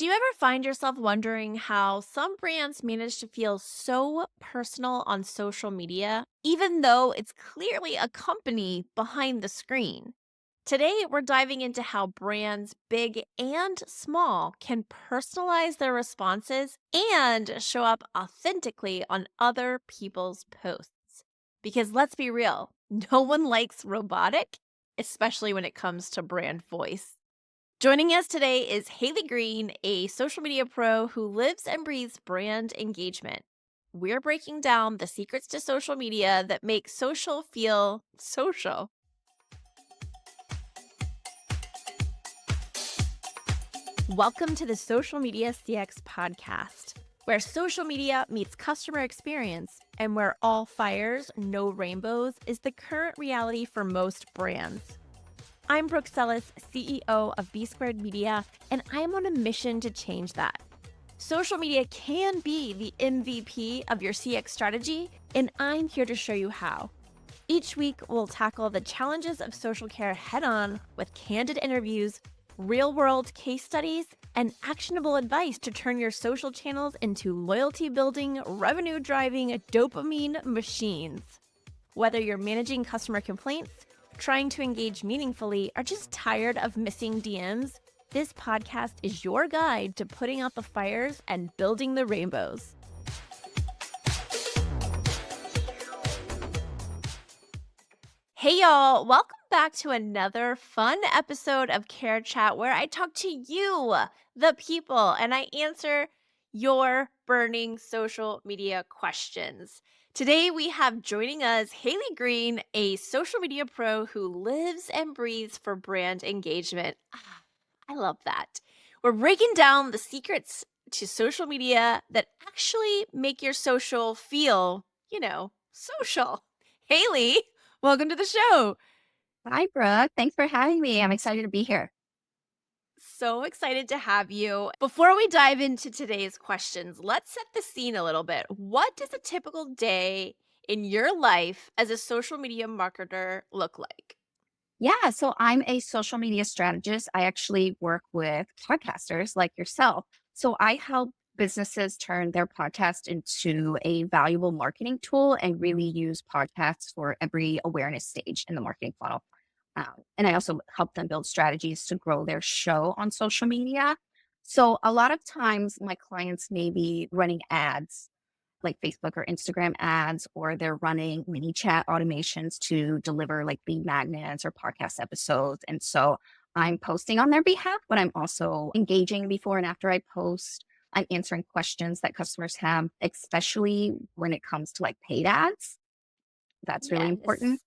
Do you ever find yourself wondering how some brands manage to feel so personal on social media, even though it's clearly a company behind the screen? Today, we're diving into how brands, big and small, can personalize their responses and show up authentically on other people's posts. Because let's be real, no one likes robotic, especially when it comes to brand voice. Joining us today is Haley Green, a social media pro who lives and breathes brand engagement. We're breaking down the secrets to social media that make social feel social. Welcome to the Social Media CX podcast, where social media meets customer experience and where all fires, no rainbows is the current reality for most brands. I'm Brooke Sellis, CEO of B Squared Media, and I'm on a mission to change that. Social media can be the MVP of your CX strategy, and I'm here to show you how. Each week, we'll tackle the challenges of social care head on with candid interviews, real world case studies, and actionable advice to turn your social channels into loyalty building, revenue driving dopamine machines. Whether you're managing customer complaints, trying to engage meaningfully, or just tired of missing DMs, this podcast is your guide to putting out the fires and building the rainbows. Hey y'all, welcome back to another fun episode of Care Chat where I talk to you, the people, and I answer your burning social media questions. Today we have joining us Haley Green, a social media pro who lives and breathes for brand engagement. I love that. We're breaking down the secrets to social media that actually make your social feel, social. Haley, welcome to the show. Hi, Brooke. Thanks for having me. I'm excited to be here. So excited to have you. Before we dive into today's questions, let's set the scene a little bit. What does a typical day in your life as a social media marketer look like? Yeah, so I'm a social media strategist. I actually work with podcasters like yourself. So I help businesses turn their podcast into a valuable marketing tool and really use podcasts for every awareness stage in the marketing funnel. And I also help them build strategies to grow their show on social media. So a lot of times my clients may be running ads like Facebook or Instagram ads, or they're running mini chat automations to deliver like lead magnets or podcast episodes. And so I'm posting on their behalf, but I'm also engaging before and after I post. I'm answering questions that customers have, especially when it comes to like paid ads. That's really important. Yes.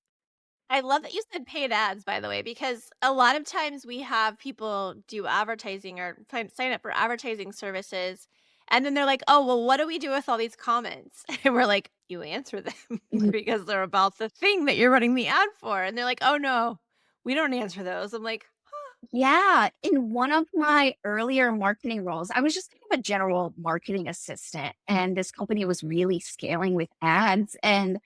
I love that you said paid ads, by the way, because a lot of times we have people do advertising or sign up for advertising services. And then they're like, oh, well, what do we do with all these comments? And we're like, you answer them because they're about the thing that you're running the ad for. And they're like, oh, no, we don't answer those. I'm like, Yeah, in one of my earlier marketing roles, I was just kind of a general marketing assistant, and this company was really scaling with ads. And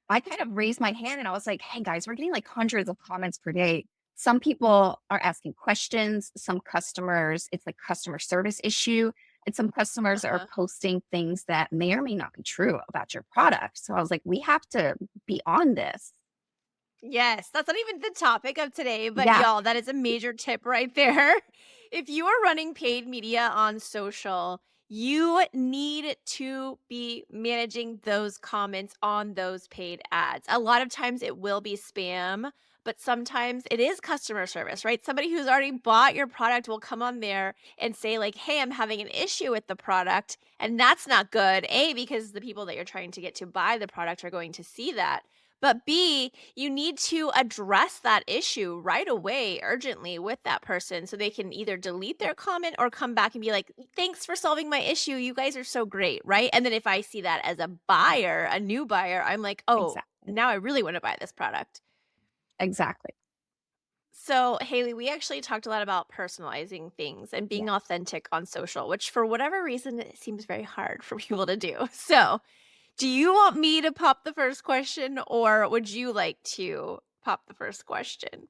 I kind of raised my hand and I was like, hey guys, we're getting like hundreds of comments per day. Some people are asking questions, some customers, it's like customer service issue, and some customers are uh-huh. posting things that may or may not be true about your product. So I was like, we have to be on this. Yes, that's not even the topic of today, but Yeah, y'all, that is a major tip right there. If you are running paid media on social, you need to be managing those comments on those paid ads. A lot of times it will be spam, but sometimes it is customer service, right? Somebody who's already bought your product will come on there and say like, "Hey, I'm having an issue with the product." And that's not good. A, because the people that you're trying to get to buy the product are going to see that. But B, you need to address that issue right away, urgently with that person so they can either delete their comment or come back and be like, thanks for solving my issue. You guys are so great. Right. And then if I see that as a buyer, a new buyer, I'm like, oh, exactly. now I really want to buy this product. Exactly. So, Haley, we actually talked a lot about personalizing things and Yeah. being authentic on social, which for whatever reason, it seems very hard for people to do. So, do you want me to pop the first question or would you like to pop the first question?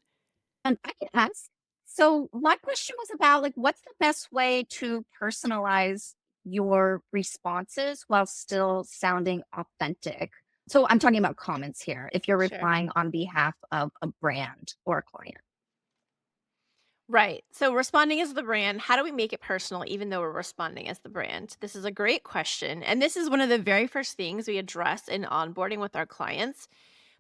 And I can ask. So my question was about like what's the best way to personalize your responses while still sounding authentic? So I'm talking about comments here. If you're Sure. replying on behalf of a brand or a client. Right. So responding as the brand, how do we make it personal even though we're responding as the brand? This is a great question. And this is one of the very first things we address in onboarding with our clients.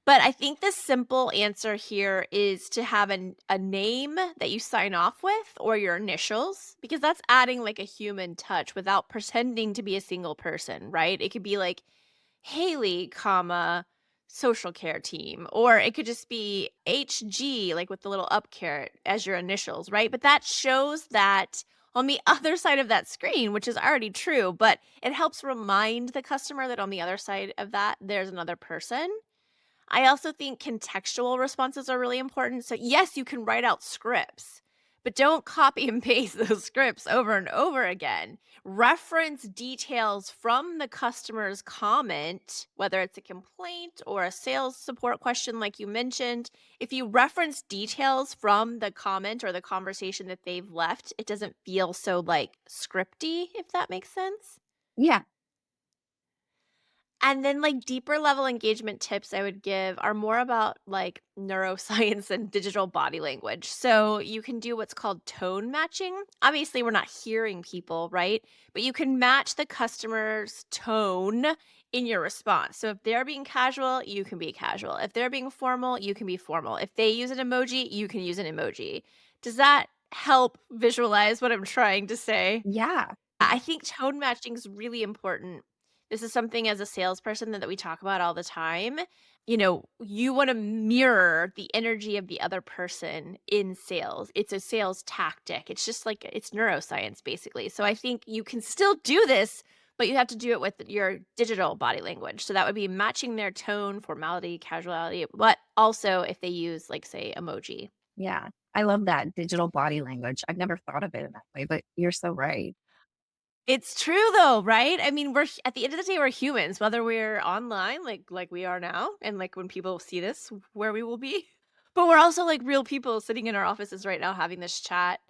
But I think the simple answer here is to have a name that you sign off with or your initials, because that's adding like a human touch without pretending to be a single person, right? It could be like Haley, comma, social care team, or it could just be HG, like with the little up caret as your initials, right? But that shows that on the other side of that screen, which is already true, but it helps remind the customer that on the other side of that, there's another person. I also think contextual responses are really important. So, yes, you can write out scripts, but don't copy and paste those scripts over and over again. Reference details from the customer's comment, whether it's a complaint or a sales support question, like you mentioned. If you reference details from the comment or the conversation that they've left, it doesn't feel so like scripty, if that makes sense. Yeah. And then, like, deeper level engagement tips I would give are more about, like, neuroscience and digital body language. So, you can do what's called tone matching. Obviously, we're not hearing people, right? But you can match the customer's tone in your response. So, if they're being casual, you can be casual. If they're being formal, you can be formal. If they use an emoji, you can use an emoji. Does that help visualize what I'm trying to say? Yeah. I think tone matching is really important. This is something as a salesperson that we talk about all the time. You want to mirror the energy of the other person in sales. It's a sales tactic. It's just like it's neuroscience, basically. So I think you can still do this, but you have to do it with your digital body language. So that would be matching their tone, formality, casuality, but also if they use, like, say, emoji. Yeah. I love that digital body language. I've never thought of it in that way, but you're so right. It's true though, right? I mean, at the end of the day, we're humans, whether we're online like we are now, and like when people see this, where we will be. But we're also like real people sitting in our offices right now having this chat.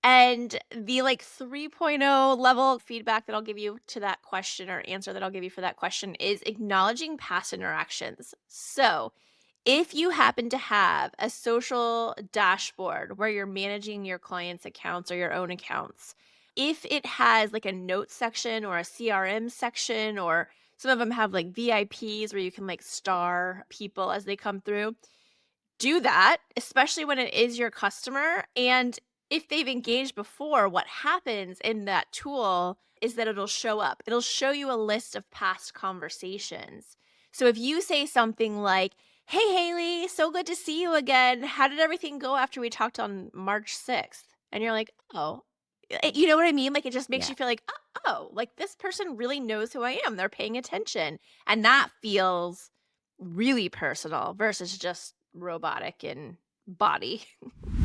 And the like 3.0 level feedback that I'll give you to that question or answer that I'll give you for that question is acknowledging past interactions. So, if you happen to have a social dashboard where you're managing your clients' accounts or your own accounts, if it has like a notes section or a CRM section, or some of them have like VIPs where you can like star people as they come through, do that, especially when it is your customer. And if they've engaged before, what happens in that tool is that it'll show up. It'll show you a list of past conversations. So if you say something like, "Hey, Haley, so good to see you again. How did everything go after we talked on March 6th?" And you're like, "Oh," you know what I mean? Like, it just makes Yeah. you feel like, oh, like this person really knows who I am. They're paying attention. And that feels really personal versus just robotic in body.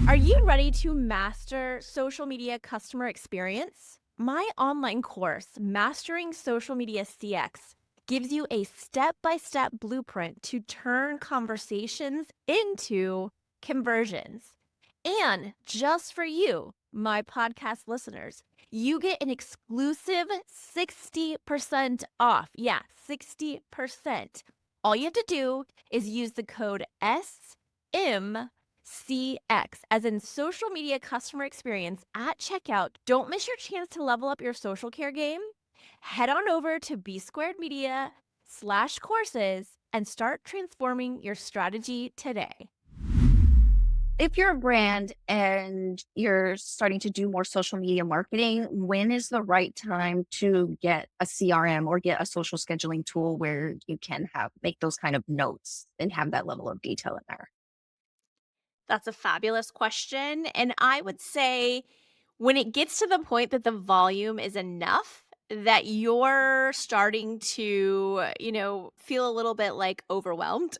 Are you ready to master social media customer experience? My online course, Mastering Social Media CX, gives you a step by step blueprint to turn conversations into conversions. And just for you, my podcast listeners, you get an exclusive 60% off. Yeah, 60%. All you have to do is use the code SMCX, as in social media customer experience, at checkout. Don't miss your chance to level up your social care game. Head on over to b-squared-media/courses and start transforming your strategy today. If you're a brand and you're starting to do more social media marketing, when is the right time to get a CRM or get a social scheduling tool where you can make those kind of notes and have that level of detail in there? That's a fabulous question. And I would say when it gets to the point that the volume is enough that you're starting to, feel a little bit like overwhelmed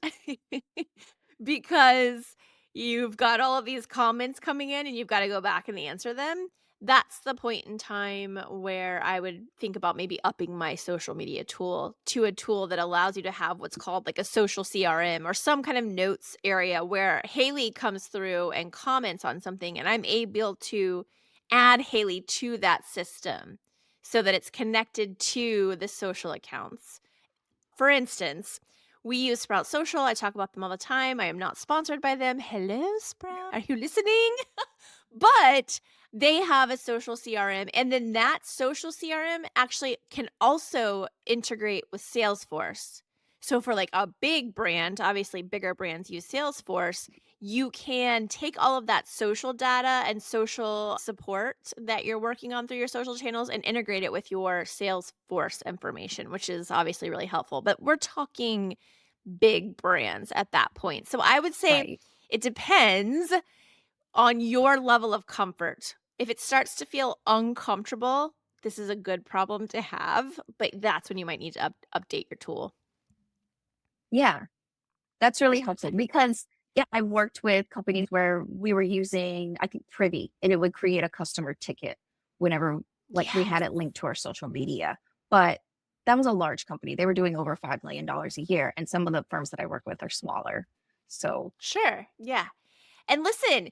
because you've got all of these comments coming in and you've got to go back and answer them. that's the point in time where I would think about maybe upping my social media tool to a tool that allows you to have what's called like a social CRM or some kind of notes area where Haley comes through and comments on something, and I'm able to add Haley to that system so that it's connected to the social accounts. For instance, we use Sprout Social. I talk about them all the time. I am not sponsored by them. Hello, Sprout. Are you listening? But they have a social CRM, and then that social CRM actually can also integrate with Salesforce. So for like a big brand, obviously bigger brands use Salesforce, you can take all of that social data and social support that you're working on through your social channels and integrate it with your Salesforce information, which is obviously really helpful. But we're talking big brands at that point. So I would say Right. it depends on your level of comfort. If it starts to feel uncomfortable, this is a good problem to have, but that's when you might need to update your tool. Yeah. That's really helpful because, yeah, I worked with companies where we were using, I think, Privy, and it would create a customer ticket whenever, like, we Yes. had it linked to our social media. But that was a large company. They were doing over $5 million a year. And some of the firms that I work with are smaller. So, Sure. Yeah. And listen,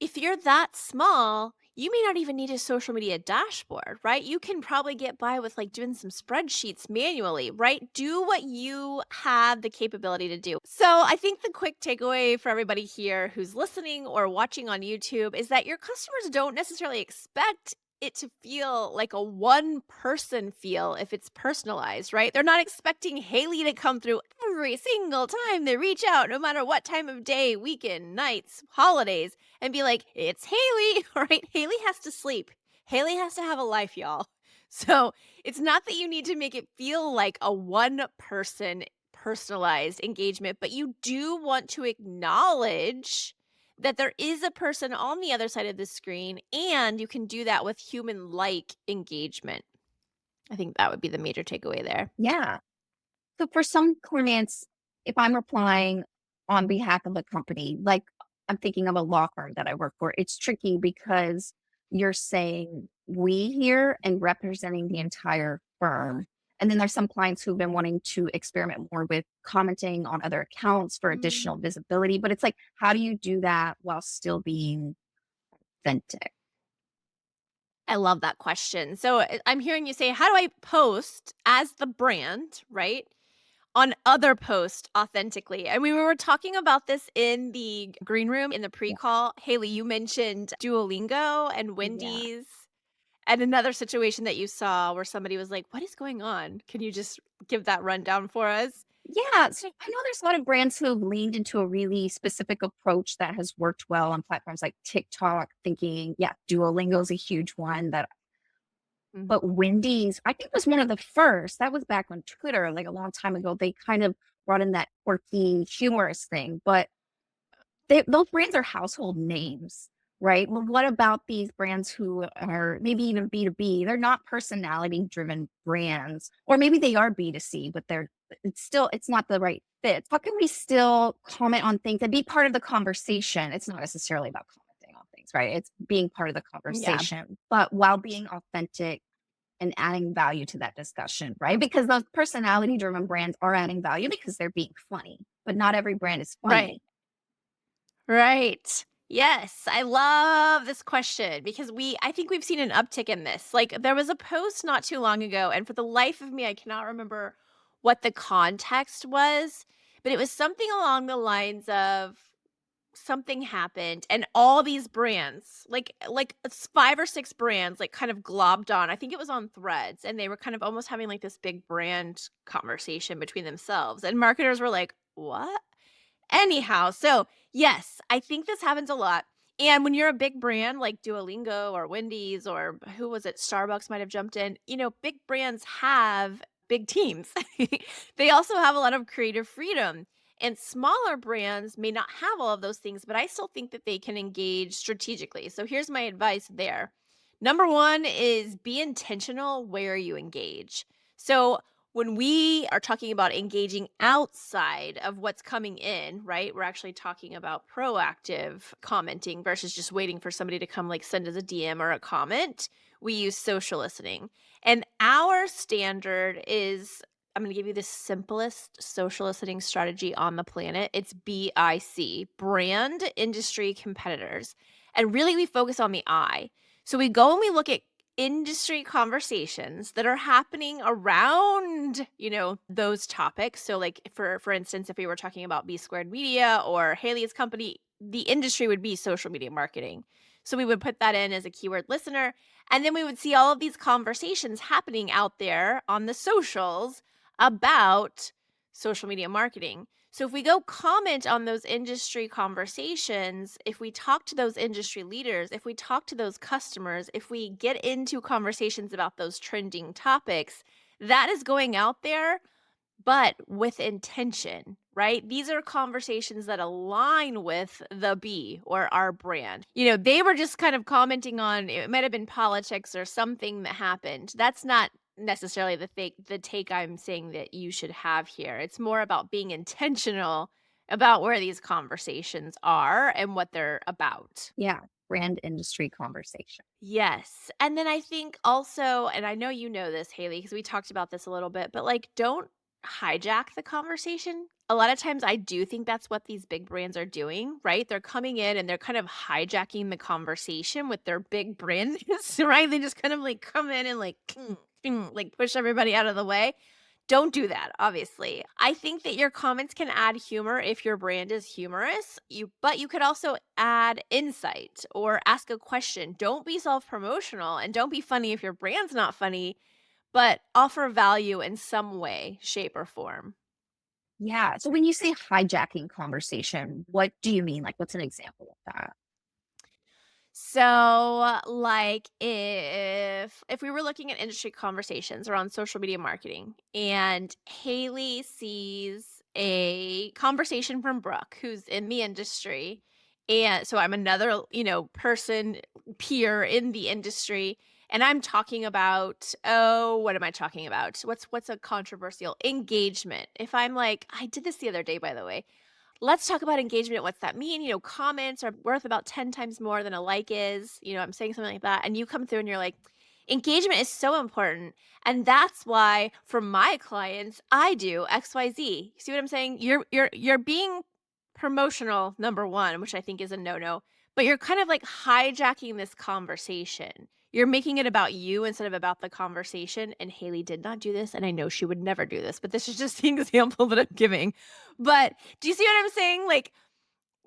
if you're that small, you may not even need a social media dashboard, right? You can probably get by with like doing some spreadsheets manually, right? Do what you have the capability to do. So, I think the quick takeaway for everybody here who's listening or watching on YouTube is that your customers don't necessarily expect it to feel like a one person feel if it's personalized, right? They're not expecting Haley to come through every single time they reach out, no matter what time of day, weekend, nights, holidays, and be like, "It's Haley," right? Haley has to sleep. Haley has to have a life, y'all. So, it's not that you need to make it feel like a one person personalized engagement, but you do want to acknowledge that there is a person on the other side of the screen, and you can do that with human like engagement. I think that would be the major takeaway there. yeah. So for some clients, if I'm replying on behalf of a company, like I'm thinking of a law firm that I work for, it's tricky because you're saying we here and representing the entire firm. And then there's some clients who've been wanting to experiment more with commenting on other accounts for additional Mm. visibility. But it's like, how do you do that while still being authentic? I love that question. So I'm hearing you say, how do I post as the brand, right? On other posts authentically. And we were talking about this in the green room in the Yeah. pre-call. Haley, you mentioned Duolingo and Yeah. Wendy's and another situation that you saw where somebody was like, what is going on? Can you just give that rundown for us? Yeah, so I know there's a lot of brands who have leaned into a really specific approach that has worked well on platforms like TikTok, thinking, yeah, Duolingo is a huge one that, Mm. but Wendy's, I think was one of the first. That was back on Twitter, like a long time ago. They kind of brought in that quirky, humorous thing, but those brands are household names, right? Well, what about these brands who are maybe even B2B? They're not personality driven brands, or maybe they are B2C, but it's not the right fit. How can we still comment on things and be part of the conversation? It's not necessarily about commenting on things, right? It's being part of the Yeah. conversation, but while being authentic and adding value to that discussion, right? Because those personality driven brands are adding value because they're being funny, but not every brand is Right. funny. Right. Yes, I love this question because I think we've seen an uptick in this. Like there was a post not too long ago and for the life of me I cannot remember what the context was, but it was something along the lines of something happened and all these brands, like it's 5 or 6 brands like kind of globbed on. I think it was on Threads and they were kind of almost having like this big brand conversation between themselves and marketers were like, "What?" Anyhow, so yes, I think this happens a lot. And when you're a big brand like Duolingo or Wendy's or who was it? Starbucks might have jumped in. Big brands have big teams. They also have a lot of creative freedom. And smaller brands may not have all of those things, but I still think that they can engage strategically. So here's my advice there. Number one is be intentional where you engage. So when we are talking about engaging outside of what's coming in, right? We're actually talking about proactive commenting versus just waiting for somebody to come like send us a DM or a comment. We use social listening. And our standard is I'm going to give you the simplest social listening strategy on the planet. It's BIC, brand industry competitors. And really, we focus on the I. So we go and we look at industry conversations that are happening around, those topics. So like for instance, if we were talking about B Squared Media or Haley's company, the industry would be social media marketing. So we would put that in as a keyword listener, and then we would see all of these conversations happening out there on the socials about social media marketing. So if we go comment on those industry conversations, if we talk to those industry leaders, if we talk to those customers, if we get into conversations about those trending topics, that is going out there, but with intention, right? These are conversations that align with the B or our brand. They were just kind of commenting on it might have been politics or something that happened. That's not necessarily the take I'm saying that you should have here. It's more about being intentional about where these conversations are and what they're about. Yeah. Brand industry conversation. Yes. And then I think also, and I know you know this, Haley, because we talked about this a little bit, but like don't hijack the conversation. A lot of times I do think that's what these big brands are doing, right? They're coming in and they're kind of hijacking the conversation with their big brand, right? They just kind of like come in and like, like push everybody out of the way. Don't do that, obviously. I think that your comments can add humor if your brand is humorous. But you could also add insight or ask a question. Don't be self-promotional and don't be funny if your brand's not funny, but offer value in some way, shape, or form. Yeah. So when you say hijacking conversation, what do you mean? Like, what's an example of that? So, like if we were looking at industry conversations around social media marketing and Haley sees a conversation from Brooke who's in the industry, and so I'm another, person peer in the industry, and I'm talking about, oh, what am I talking about? What's a controversial engagement? If I'm like, I did this the other day, by the way. Let's talk about engagement. What's that mean? Comments are worth about 10 times more than a like is. I'm saying something like that. And you come through and you're like, engagement is so important. And that's why for my clients, I do XYZ. See what I'm saying? You're being promotional, number one, which I think is a no-no, but you're kind of like hijacking this conversation. You're making it about you instead of about the conversation. And Haley did not do this. And I know she would never do this, but this is just the example that I'm giving. But do you see what I'm saying? Like,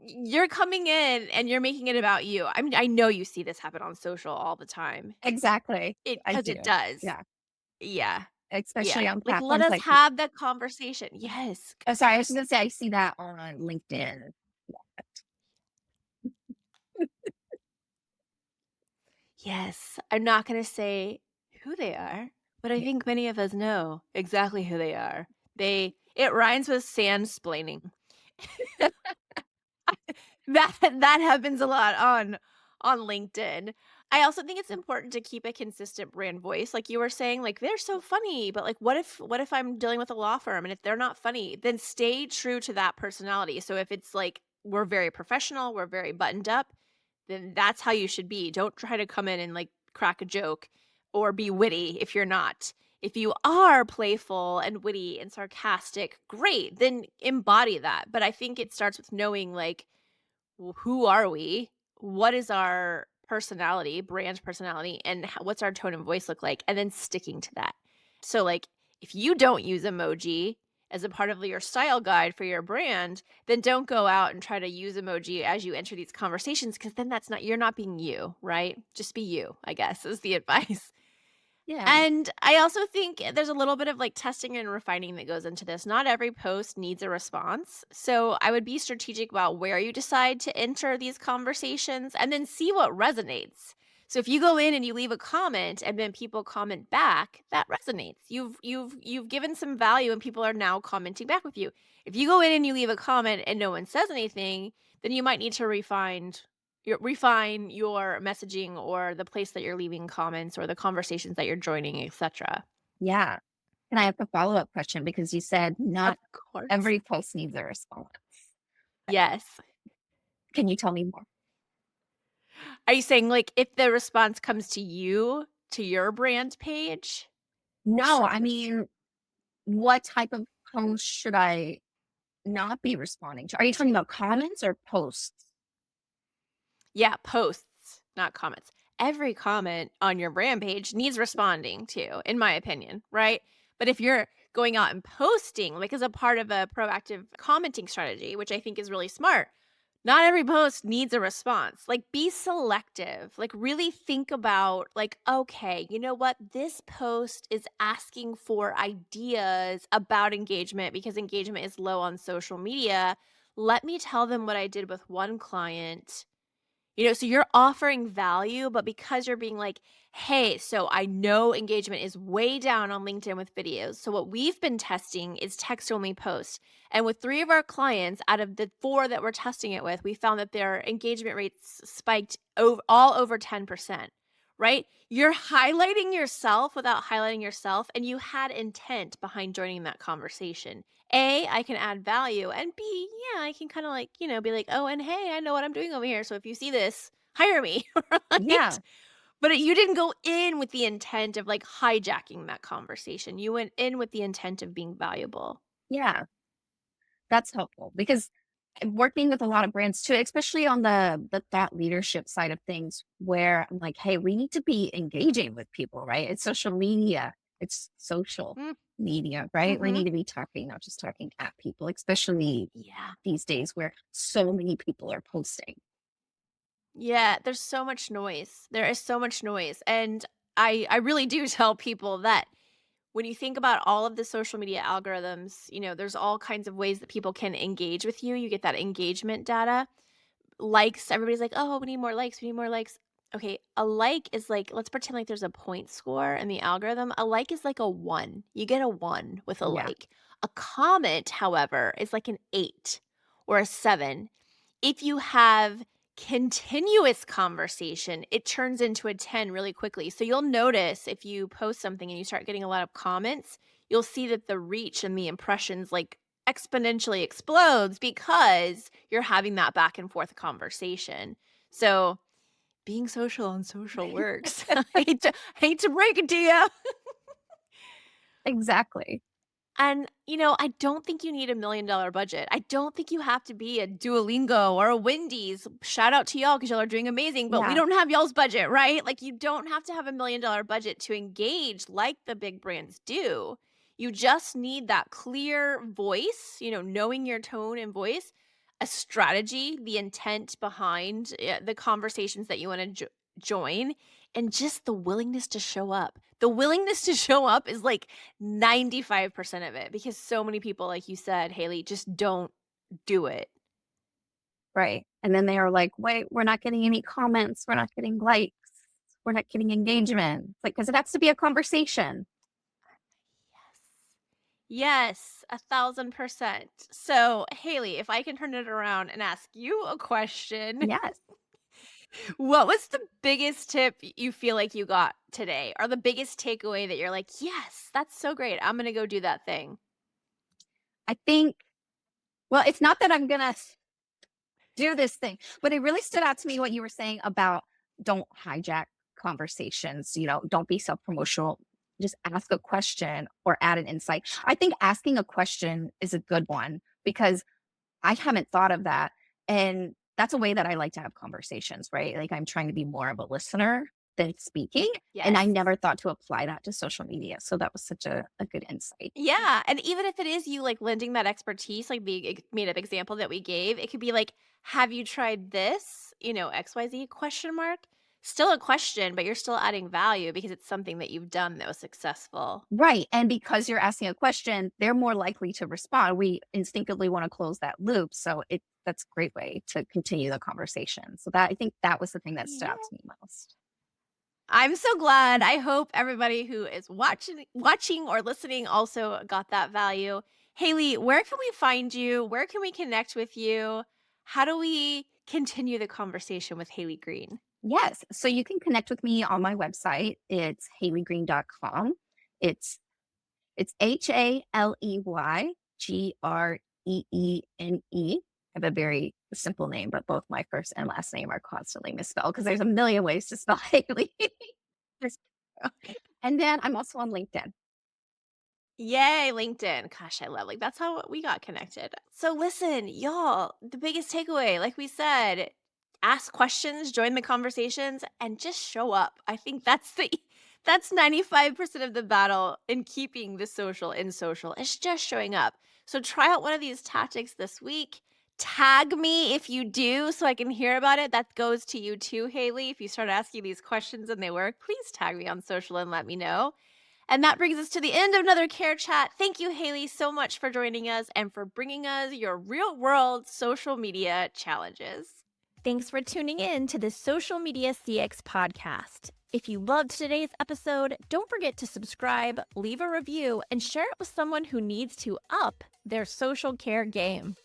you're coming in and you're making it about you. I mean, I know you see this happen on social all the time. Exactly. It I because do. it does. Yeah. Yeah. Yeah. Especially on Like, let platforms us like, have that conversation. Yes. oh, sorry, I was going to say, I see that on LinkedIn. Yes. I'm not going to say who they are, but I think many of us know exactly who they are. It rhymes with sand-splaining. That happens a lot on LinkedIn. I also think it's important to keep a consistent brand voice. Like you were saying, like they're so funny, but like what if I'm dealing with a law firm and if they're not funny, then stay true to that personality. So if it's like we're very professional, we're very buttoned up, then that's how you should be. Don't try to come in and like crack a joke or be witty if you're not. If you are playful and witty and sarcastic, great, then embody that. But I think it starts with knowing like who are we? What is our personality, brand personality, and what's our tone of voice look like? And then sticking to that. So, like, if you don't use emoji as a part of your style guide for your brand, then don't go out and try to use emoji as you enter these conversations because then you're not being you, right? Just be you, I guess, is the advice. Yeah. And I also think there's a little bit of like testing and refining that goes into this. Not every post needs a response. So I would be strategic about where you decide to enter these conversations and then see what resonates. So if you go in and you leave a comment and then people comment back, that resonates. You've given some value and people are now commenting back with you. If you go in and you leave a comment and no one says anything, then you might need to refine your messaging or the place that you're leaving comments or the conversations that you're joining, etc. Yeah. And I have a follow-up question because you said Of not course. every post needs a response. Yes. Can you tell me more? Are you saying, like, if the response comes to you, to your brand page? No, I mean, what type of post should I not be responding to? Are you talking about comments or posts? Yeah, posts, not comments. Every comment on your brand page needs responding to, in my opinion, right? But if you're going out and posting, like as a part of a proactive commenting strategy, which I think is really smart, not every post needs a response. Like be selective. Like really think about like okay, you know what? This post is asking for ideas about engagement because engagement is low on social media. Let me tell them what I did with one client, so you're offering value, but because you're being like, hey, so I know engagement is way down on LinkedIn with videos. So what we've been testing is text only posts. And with 3 of our clients out of the 4 that we're testing it with, we found that their engagement rates spiked all over 10%, right? You're highlighting yourself without highlighting yourself, and you had intent behind joining that conversation. A, I can add value, and B, yeah, I can kind of like, be like, oh, and hey, I know what I'm doing over here. So if you see this, hire me, Yeah, right? But you didn't go in with the intent of like hijacking that conversation. You went in with the intent of being valuable. yeah, that's helpful because working with a lot of brands too, especially on the thought leadership side of things, where I'm like, hey, we need to be engaging with people, right? It's social media, it's social Mm, media, right? We mm-hmm. need to be talking, not just talking at people, especially Yeah. these days where so many people are posting. Yeah. There's so much noise. There is so much noise. And I really do tell people that when you think about all of the social media algorithms, there's all kinds of ways that people can engage with you. You get that engagement data. Likes, everybody's like, "Oh, we need more likes, we need more likes." Okay, a like is like let's pretend like there's a point score in the algorithm. A like is like a 1. You get a 1 with a Yeah, like. A comment, however, is like an 8 or a 7. If you have continuous conversation, it turns into a 10 really quickly. So you'll notice if you post something and you start getting a lot of comments, you'll see that the reach and the impressions like exponentially explodes because you're having that back and forth conversation. So being social on social works. I hate to break it to you. exactly. And, I don't think you need $1 million budget. I don't think you have to be a Duolingo or a Wendy's. Shout out to y'all because y'all are doing amazing, but we Yeah, don't have y'all's budget, right? Like, you don't have to have $1 million budget to engage like the big brands do. You just need that clear voice, knowing your tone and voice, a strategy, the intent behind the conversations that you want to join, and just the willingness to show up. The willingness to show up is like 95% of it because so many people, like you said, Haley, just don't do it. right. And then they are like, wait, we're not getting any comments, we're not getting likes, we're not getting engagement. It's like, because it has to be a conversation. Yes, 1,000%. So, Haley, if I can turn it around and ask you a question, Yes. what was the biggest tip you feel like you got today, or the biggest takeaway that you're like, yes, that's so great. I'm going to go do that thing? I think, well, it's not that I'm going to do this thing, but it really stood out to me what you were saying about don't hijack conversations, don't be self promotional. Just ask a question or add an insight. I think asking a question is a good one because I haven't thought of that. And that's a way that I like to have conversations, right? Like I'm trying to be more of a listener than speaking. And I Yes. never thought to apply that to social media. So that was such a good insight. Yeah, and even if it is you, like, lending that expertise, like the made up example that we gave, it could be like, "Have you tried this?" XYZ question mark. Still a question, but you're still adding value because it's something that you've done that was successful. Right. And because you're asking a question, they're more likely to respond. We instinctively want to close that loop. So that's a great way to continue the conversation. So that I think that was the thing that stood out Yeah. to me most. I'm so glad. I hope everybody who is watching or listening also got that value. Haley, where can we find you? Where can we connect with you? How do we continue the conversation with Haley Green? Yes. So you can connect with me on my website. It's haleygreen.com. It's It's HALEYGREENE. I have a very simple name, but both my first and last name are constantly misspelled because there's a million ways to spell Haley. And then I'm also on LinkedIn. Yay, LinkedIn. Gosh, I love that's how we got connected. So listen, y'all, the biggest takeaway, like we said, ask questions, join the conversations, and just show up. I think that's 95% of the battle in keeping the social in social. It's just showing up. So try out one of these tactics this week. Tag me if you do so I can hear about it. That goes to you too, Haley. If you start asking these questions and they work, please tag me on social and let me know. And that brings us to the end of another Care Chat. Thank you, Haley, so much for joining us and for bringing us your real world social media challenges. Thanks for tuning in to the Social Media CX podcast. If you loved today's episode, don't forget to subscribe, leave a review, and share it with someone who needs to up their social care game.